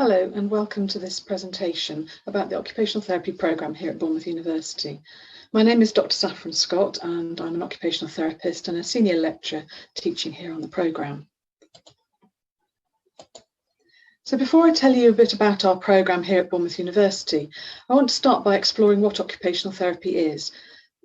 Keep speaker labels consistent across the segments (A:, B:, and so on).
A: Hello and welcome to this presentation about the occupational therapy programme here at Bournemouth University. My name is Dr. Saffron Scott and I'm an occupational therapist and a senior lecturer teaching here on the programme. So before I tell you a bit about our programme here at Bournemouth University, I want to start by exploring what occupational therapy is.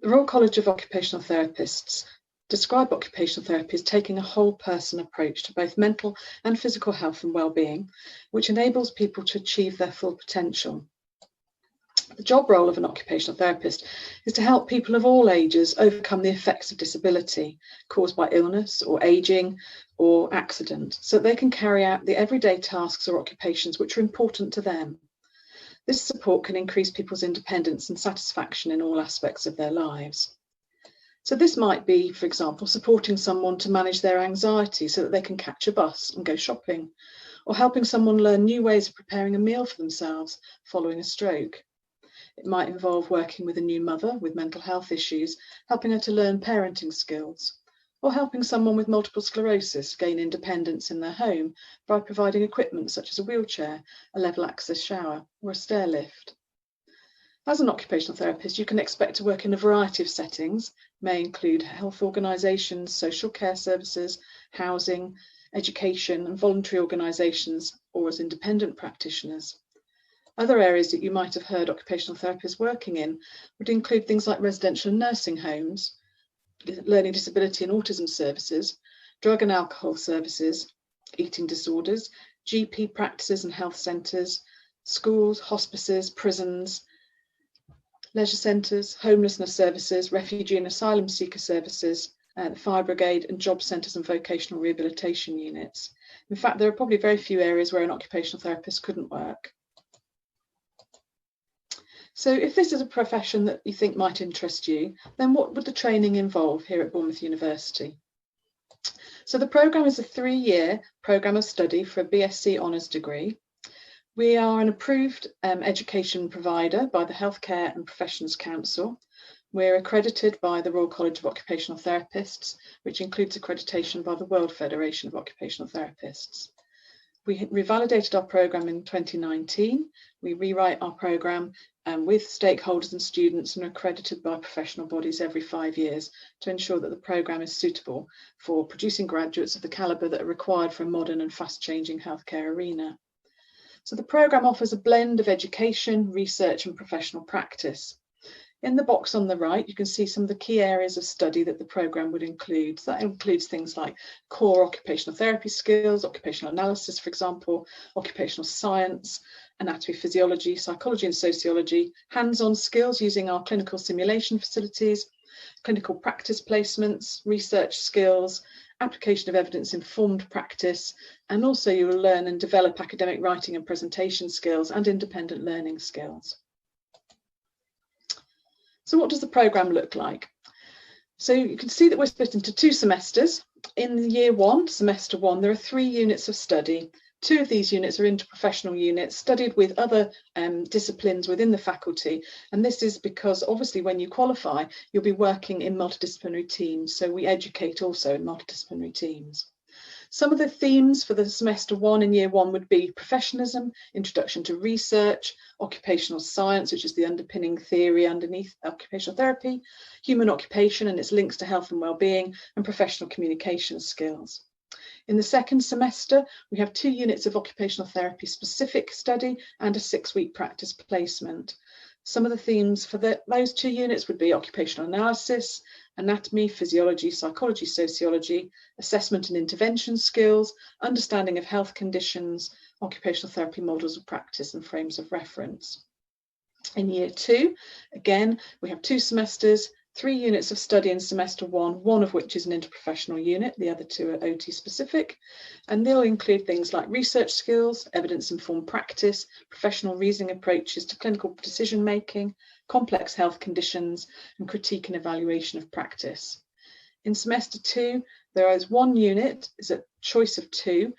A: The Royal College of Occupational Therapists describe occupational therapy as taking a whole person approach to both mental and physical health and well-being, which enables people to achieve their full potential. The job role of an occupational therapist is to help people of all ages overcome the effects of disability caused by illness or ageing or accident, so that they can carry out the everyday tasks or occupations which are important to them. This support can increase people's independence and satisfaction in all aspects of their lives. So this might be, for example, supporting someone to manage their anxiety so that they can catch a bus and go shopping, or helping someone learn new ways of preparing a meal for themselves following a stroke. It might involve working with a new mother with mental health issues, helping her to learn parenting skills, or helping someone with multiple sclerosis gain independence in their home by providing equipment such as a wheelchair, a level access shower, or a stair lift. As an occupational therapist, you can expect to work in a variety of settings, may include health organisations, social care services, housing, education and voluntary organisations, or as independent practitioners. Other areas that you might have heard occupational therapists working in would include things like residential and nursing homes, learning disability and autism services, drug and alcohol services, eating disorders, GP practices and health centres, schools, hospices, prisons, leisure centres, homelessness services, refugee and asylum seeker services, the fire brigade and job centres and vocational rehabilitation units. In fact, there are probably very few areas where an occupational therapist couldn't work. So if this is a profession that you think might interest you, then what would the training involve here at Bournemouth University? So the programme is a 3-year programme of study for a BSc Honours degree. We are an approved education provider by the Healthcare and Professions Council. We're accredited by the Royal College of Occupational Therapists, which includes accreditation by the World Federation of Occupational Therapists. We revalidated our programme in 2019. We rewrite our programme with stakeholders and students and are accredited by professional bodies every 5 years to ensure that the programme is suitable for producing graduates of the calibre that are required for a modern and fast-changing healthcare arena. So the programme offers a blend of education, research and professional practice. In the box on the right, you can see some of the key areas of study that the programme would include. So that includes things like core occupational therapy skills, occupational analysis, for example, occupational science, anatomy, physiology, psychology and sociology, hands-on skills using our clinical simulation facilities, clinical practice placements, research skills, application of evidence-informed practice, and also you will learn and develop academic writing and presentation skills and independent learning skills. So what does the programme look like? So you can see that we're split into 2 semesters. In year 1, semester 1, there are 3 units of study. 2 of these units are interprofessional units studied with other disciplines within the faculty, and this is because obviously when you qualify you'll be working in multidisciplinary teams, so we educate also in multidisciplinary teams. Some of the themes for the semester 1 in year 1 would be professionalism, introduction to research, occupational science, which is the underpinning theory underneath occupational therapy, human occupation and its links to health and well-being, and professional communication skills. In the second semester, we have 2 units of occupational therapy specific study and a 6-week practice placement. Some of the themes for those 2 units would be occupational analysis, anatomy, physiology, psychology, sociology, assessment and intervention skills, understanding of health conditions, occupational therapy models of practice and frames of reference. In year 2, again, we have 2 semesters, 3 units of study in semester 1, one of which is an interprofessional unit, the other 2 are OT specific, and they'll include things like research skills, evidence-informed practice, professional reasoning approaches to clinical decision making, complex health conditions, and critique and evaluation of practice. In semester 2, there is 1 unit, is a choice of 2,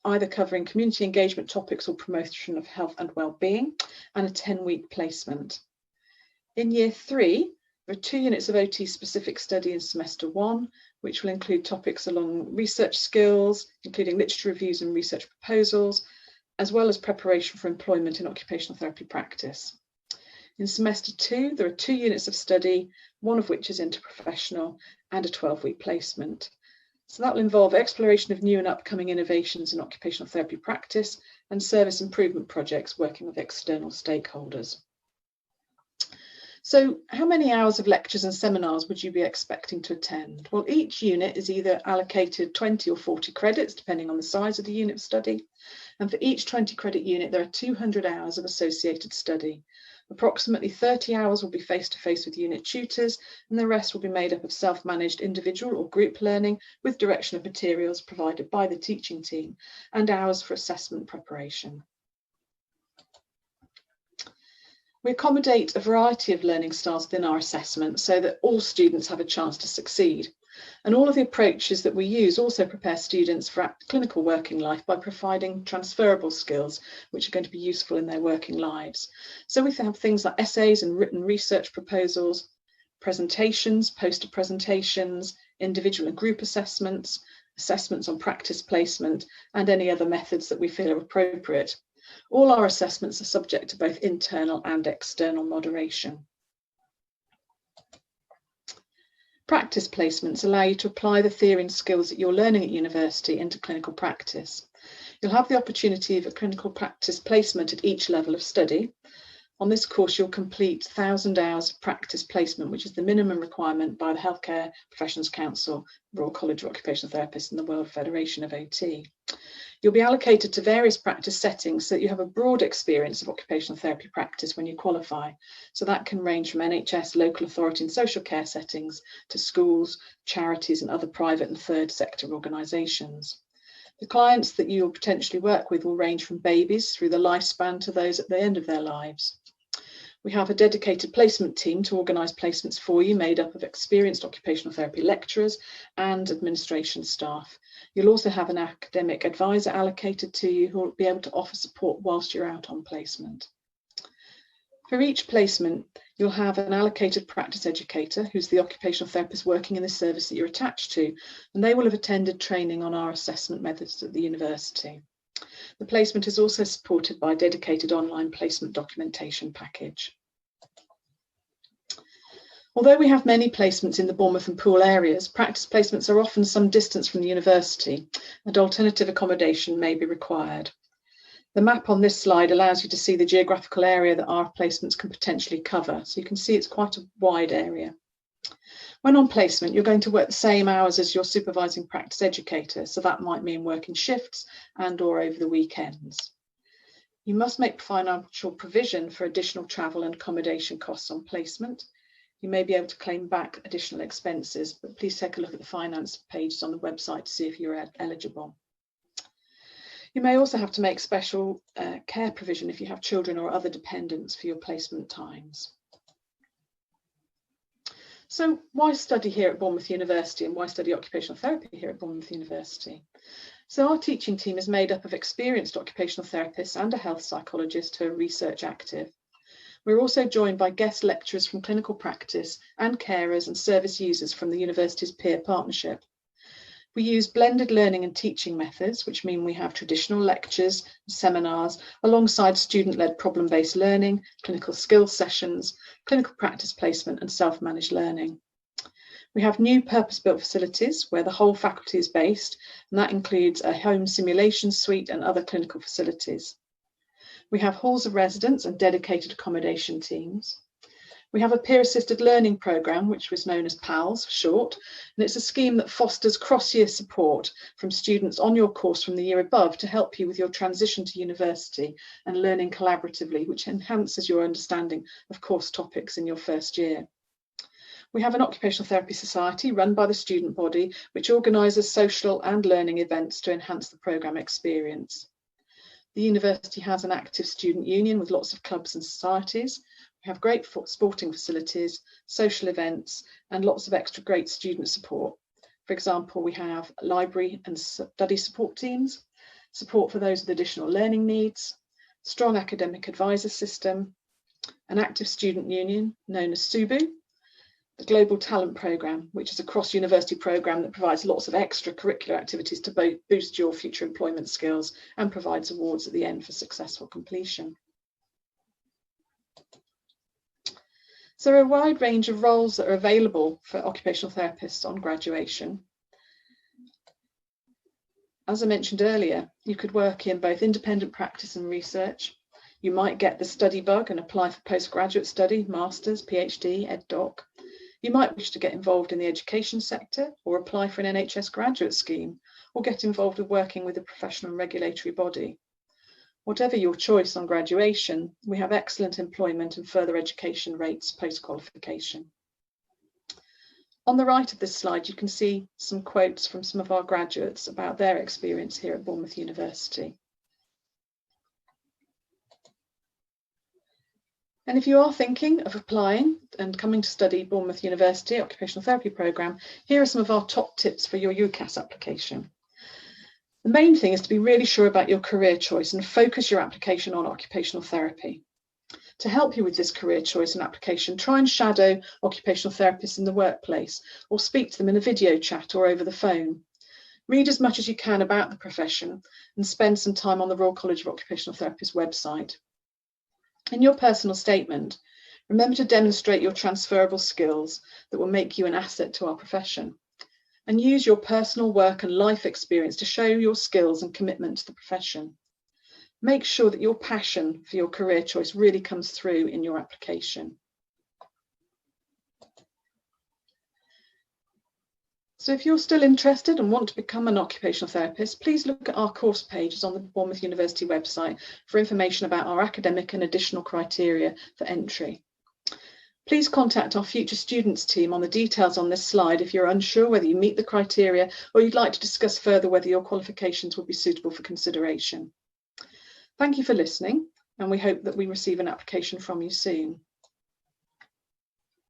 A: either covering community engagement topics or promotion of health and well-being, and a 10-week placement. In year 3, there are 2 units of OT specific study in semester 1, which will include topics along research skills, including literature reviews and research proposals, as well as preparation for employment in occupational therapy practice. In semester 2, there are 2 units of study, one of which is interprofessional, and a 12-week placement. So that will involve exploration of new and upcoming innovations in occupational therapy practice and service improvement projects working with external stakeholders. So how many hours of lectures and seminars would you be expecting to attend? Well, each unit is either allocated 20 or 40 credits, depending on the size of the unit of study. And for each 20 credit unit, there are 200 hours of associated study. Approximately 30 hours will be face-to-face with unit tutors, and the rest will be made up of self-managed individual or group learning with direction of materials provided by the teaching team, and hours for assessment preparation. We accommodate a variety of learning styles within our assessment so that all students have a chance to succeed. And all of the approaches that we use also prepare students for clinical working life by providing transferable skills which are going to be useful in their working lives. So we have things like essays and written research proposals, presentations, poster presentations, individual and group assessments, assessments on practice placement, and any other methods that we feel are appropriate. All our assessments are subject to both internal and external moderation. Practice placements allow you to apply the theory and skills that you're learning at university into clinical practice. You'll have the opportunity of a clinical practice placement at each level of study. On this course, you'll complete 1,000 hours of practice placement, which is the minimum requirement by the Healthcare Professions Council, Royal College of Occupational Therapists, and the World Federation of OT. You'll be allocated to various practice settings so that you have a broad experience of occupational therapy practice when you qualify. So that can range from NHS, local authority and social care settings to schools, charities and other private and third sector organisations. The clients that you'll potentially work with will range from babies through the lifespan to those at the end of their lives. We have a dedicated placement team to organise placements for you, made up of experienced occupational therapy lecturers and administration staff. You'll also have an academic advisor allocated to you who will be able to offer support whilst you're out on placement. For each placement, you'll have an allocated practice educator who's the occupational therapist working in the service that you're attached to, and they will have attended training on our assessment methods at the university. The placement is also supported by a dedicated online placement documentation package. Although we have many placements in the Bournemouth and Poole areas, practice placements are often some distance from the university and alternative accommodation may be required. The map on this slide allows you to see the geographical area that our placements can potentially cover, so you can see it's quite a wide area. When on placement, you're going to work the same hours as your supervising practice educator, so that might mean working shifts and or over the weekends. You must make financial provision for additional travel and accommodation costs on placement. You may be able to claim back additional expenses, but please take a look at the finance pages on the website to see if you're eligible. You may also have to make special care provision if you have children or other dependents for your placement times. So why study here at Bournemouth University and why study occupational therapy here at Bournemouth University? So our teaching team is made up of experienced occupational therapists and a health psychologist who are research active. We're also joined by guest lecturers from clinical practice and carers and service users from the university's peer partnership. We use blended learning and teaching methods, which mean we have traditional lectures and seminars alongside student-led problem-based learning, clinical skills sessions, clinical practice placement and self-managed learning. We have new purpose-built facilities where the whole faculty is based, and that includes a home simulation suite and other clinical facilities. We have halls of residence and dedicated accommodation teams. We have a peer-assisted learning programme, which was known as PALS for short, and it's a scheme that fosters cross-year support from students on your course from the year above to help you with your transition to university and learning collaboratively, which enhances your understanding of course topics in your first year. We have an occupational therapy society run by the student body, which organises social and learning events to enhance the programme experience. The university has an active student union with lots of clubs and societies. We have great sporting facilities, social events, and lots of extra great student support. For example, we have library and study support teams, support for those with additional learning needs, strong academic advisor system, an active student union known as SUBU, the Global Talent Programme, which is a cross-university programme that provides lots of extracurricular activities to boost your future employment skills and provides awards at the end for successful completion. So there are a wide range of roles that are available for occupational therapists on graduation. As I mentioned earlier, you could work in both independent practice and research. You might get the study bug and apply for postgraduate study, master's, PhD, EdDoc. You might wish to get involved in the education sector or apply for an NHS graduate scheme or get involved with working with a professional and regulatory body. Whatever your choice on graduation, we have excellent employment and further education rates post-qualification. On the right of this slide, you can see some quotes from some of our graduates about their experience here at Bournemouth University. And if you are thinking of applying and coming to study Bournemouth University Occupational Therapy Programme, here are some of our top tips for your UCAS application. The main thing is to be really sure about your career choice and focus your application on occupational therapy. To help you with this career choice and application, try and shadow occupational therapists in the workplace or speak to them in a video chat or over the phone. Read as much as you can about the profession and spend some time on the Royal College of Occupational Therapists website. In your personal statement, remember to demonstrate your transferable skills that will make you an asset to our profession, and use your personal work and life experience to show your skills and commitment to the profession. Make sure that your passion for your career choice really comes through in your application. So if you're still interested and want to become an occupational therapist, please look at our course pages on the Bournemouth University website for information about our academic and additional criteria for entry. Please contact our Future Students team on the details on this slide if you're unsure whether you meet the criteria or you'd like to discuss further whether your qualifications would be suitable for consideration. Thank you for listening, and we hope that we receive an application from you soon.